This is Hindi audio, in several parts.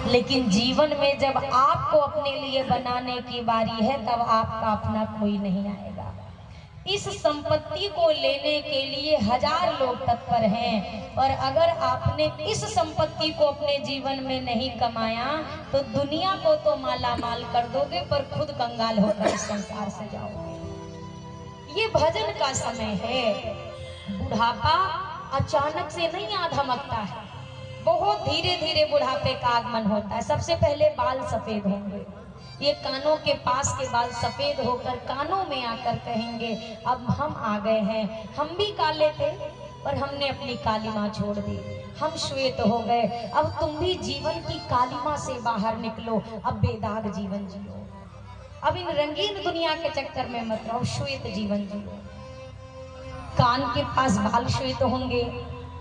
लेकिन जीवन में जब आपको अपने लिए बनाने की बारी है तब आपका अपना कोई नहीं आएगा। इस संपत्ति को लेने के लिए हजार लोग तत्पर हैं, और अगर आपने इस संपत्ति को अपने जीवन में नहीं कमाया तो दुनिया को तो माला माल कर दोगे पर खुद कंगाल होकर इस संसार से जाओगे। ये भजन का समय है। बुढ़ापा अचानक से नहीं आ धमकता है, बहुत धीरे धीरे बुढ़ापे का आगमन होता है। सबसे पहले बाल सफेद होंगे, ये कानों के पास के बाल सफेद होकर कानों में आकर कहेंगे अब हम आ गए हैं, हम भी काले थे पर हमने अपनी कालिमा छोड़ दी, हम श्वेत हो गए, अब तुम भी जीवन की कालिमा से बाहर निकलो, अब बेदाग जीवन जियो, अब इन रंगीन दुनिया के चक्कर में मत रहो, श्वेत जीवन जियो। कान के पास बाल श्वेत होंगे,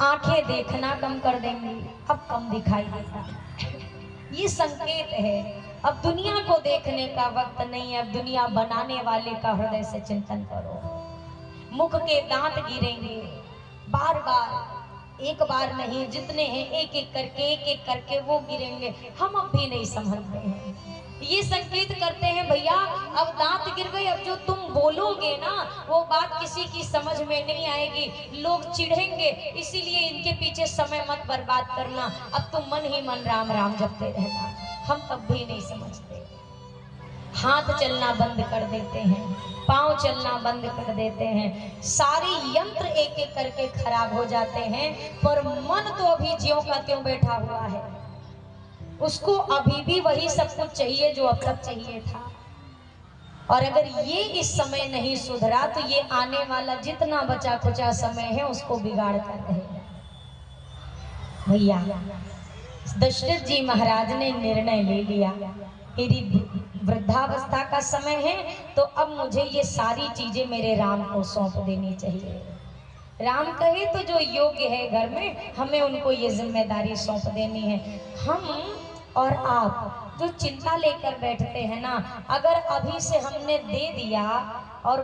आंखें देखना कम कर देंगी, अब कम दिखाई देता। ये संकेत है अब दुनिया को देखने का वक्त नहीं है, अब दुनिया बनाने वाले का हृदय से चिंतन करो। मुख के दांत गिरेंगे बार बार, एक बार नहीं, जितने हैं एक एक करके वो गिरेंगे, हम अब भी नहीं समझते हैं। ये संकेत करते हैं भैया अब दांत गिर गए, अब जो तुम बोलोगे ना वो बात किसी की समझ में नहीं आएगी, लोग चिढ़ेंगे, इसीलिए इनके पीछे समय मत बर्बाद करना, अब तुम मन ही मन राम राम जपते रहना। हम तब भी नहीं समझते। हाथ चलना बंद कर देते हैं, पांव चलना बंद कर देते हैं, सारे यंत्र एक एक करके खराब हो जाते हैं, पर मन तो अभी ज्यों का त्यों बैठा हुआ है, उसको अभी भी वही सब कुछ चाहिए जो अब तक चाहिए था। और अगर ये इस समय नहीं सुधरा तो ये आने वाला जितना बचा खुचा समय है उसको बिगाड़ कर रहेगा। भैया दशरथ जी महाराज ने निर्णय ले लिया, मेरी वृद्धावस्था का समय है तो अब मुझे ये सारी चीजें मेरे राम को सौंप देनी चाहिए। राम कहे तो जो योग्य है घर में हमें उनको ये जिम्मेदारी सौंप देनी है। हम और आप जो चिंता लेकर बैठते हैं ना, अगर अभी से हमने दे दिया और